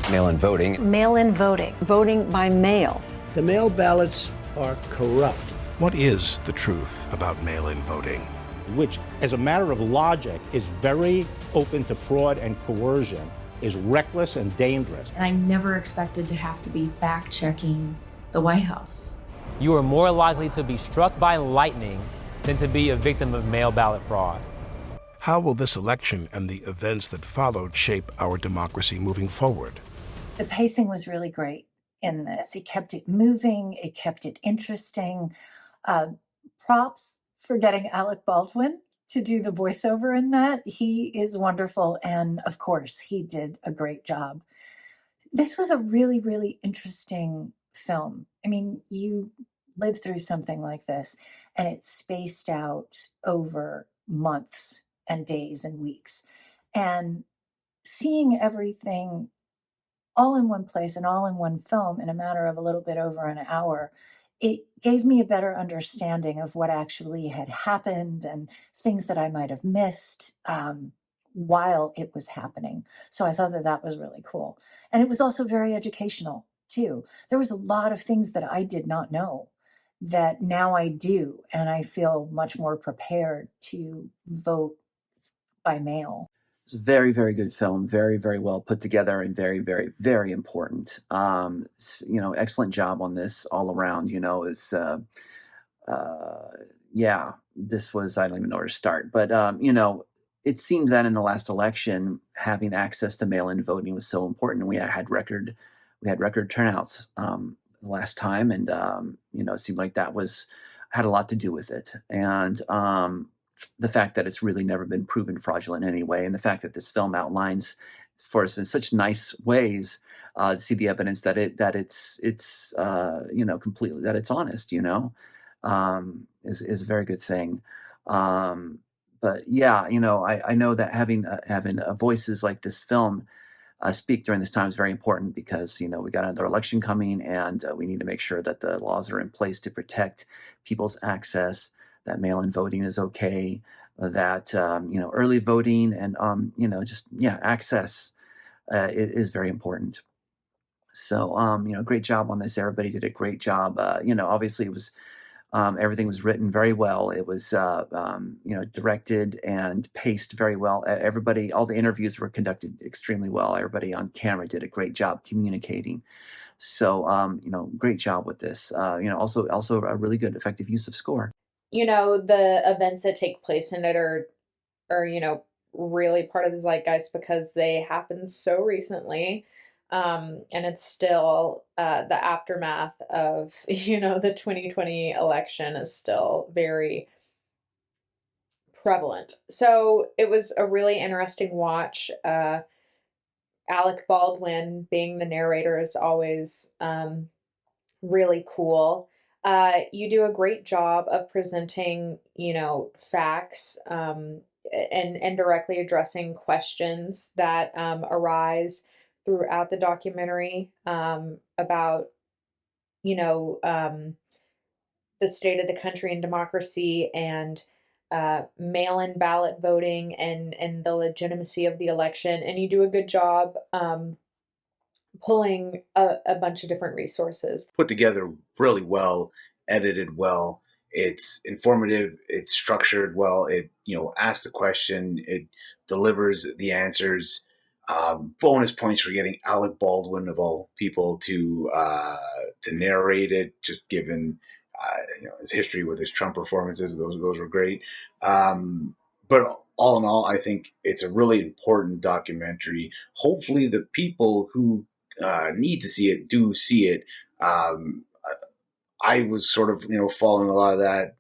Mail-in voting. Mail-in voting. Voting by mail. The mail ballots are corrupt. What is the truth about mail-in voting? Which, as a matter of logic, is very open to fraud and coercion, is reckless and dangerous. And I never expected to have to be fact-checking the White House. You are more likely to be struck by lightning than to be a victim of mail ballot fraud. How will this election and the events that followed shape our democracy moving forward? The pacing was really great in this. It kept it moving. It kept it interesting. Props for getting Alec Baldwin to do the voiceover in that. He is wonderful. And of course, he did a great job. This was a really, really interesting film. I mean, you live through something like this and it's spaced out over months and days and weeks. And seeing everything all in one place and all in one film in a matter of a little bit over an hour, it gave me a better understanding of what actually had happened and things that I might have missed while it was happening. So I thought that that was really cool. And it was also very educational too. There was a lot of things that I did not know that now I do, and I feel much more prepared to vote by mail. It's a very, very good film, very, very well put together and very, very, very important. Excellent job on this all around, this was, I don't even know where to start, but, it seems that in the last election, having access to mail-in voting was so important. We had record turnouts last time, and, it seemed like that had a lot to do with it. And, the fact that it's really never been proven fraudulent in any way, and the fact that this film outlines for us in such nice ways to see the evidence that it's completely, that it's honest, is a very good thing. But yeah, I know that having voices like this film speak during this time is very important because, we got another election coming, and we need to make sure that the laws are in place to protect people's access, that mail-in voting is okay, that, early voting and, access is very important. So, great job on this. Everybody did a great job. Obviously it was, everything was written very well. It was, directed and paced very well. Everybody, all the interviews were conducted extremely well. Everybody on camera did a great job communicating. So, great job with this. Also a really good, effective use of score. The events that take place in it are really part of the zeitgeist because they happened so recently. And it's still the aftermath of, the 2020 election is still very prevalent. So it was a really interesting watch. Alec Baldwin being the narrator is always really cool. You do a great job of presenting, facts and directly addressing questions that arise throughout the documentary about, the state of the country and democracy and mail-in ballot voting and the legitimacy of the election. And you do a good job pulling a bunch of different resources. Put together really well, edited well. It's informative, it's structured well, it, asks the question, it delivers the answers. Bonus points for getting Alec Baldwin, of all people, to narrate it, just given his history with his Trump performances. Those were great. But all in all, I think it's a really important documentary. Hopefully the people who need to see it do see it. I was sort of, following a lot of that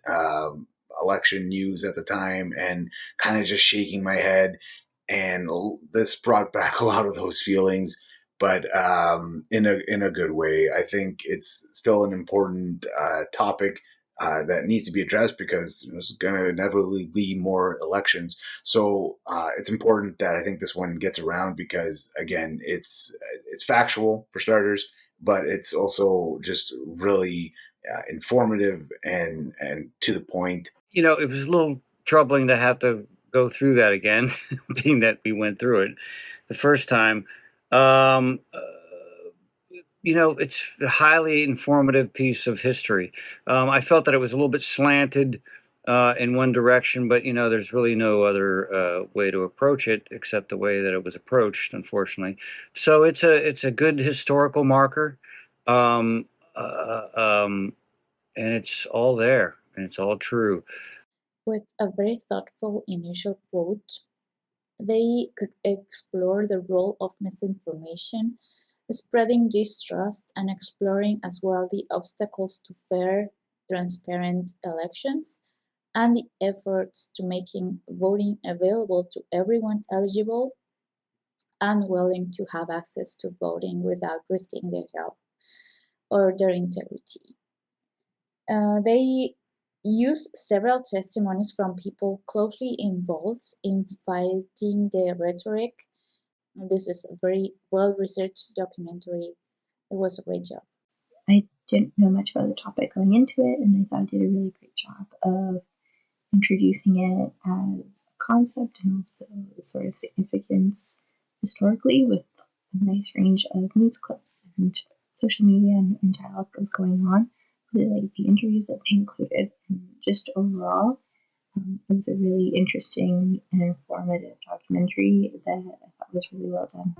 election news at the time and kind of just shaking my head. And this brought back a lot of those feelings, but in a good way. I think it's still an important topic that needs to be addressed because there's going to inevitably be more elections. So it's important that I think this one gets around because, again, it's factual for starters, but it's also just really informative and to the point. It was a little troubling to have to go through that again, being that we went through it the first time. it's a highly informative piece of history. I felt that it was a little bit slanted in one direction, but there's really no other way to approach it except the way that it was approached, unfortunately. So it's a good historical marker, um, uh, um, and it's all there, and it's all true. With a very thoughtful initial quote, they could explore the role of misinformation, spreading distrust, and exploring as well the obstacles to fair, transparent elections and the efforts to making voting available to everyone eligible and willing to have access to voting without risking their health or their integrity. They use several testimonies from people closely involved in fighting the rhetoric. This is a very well-researched documentary. It was a great job. I didn't know much about the topic going into it, and I thought I did a really great job of introducing it as a concept and also the sort of significance historically, with a nice range of news clips and social media and dialogue that was going on. Really like the interviews that they included, and just overall, it was a really interesting and informative documentary that I thought was really well done.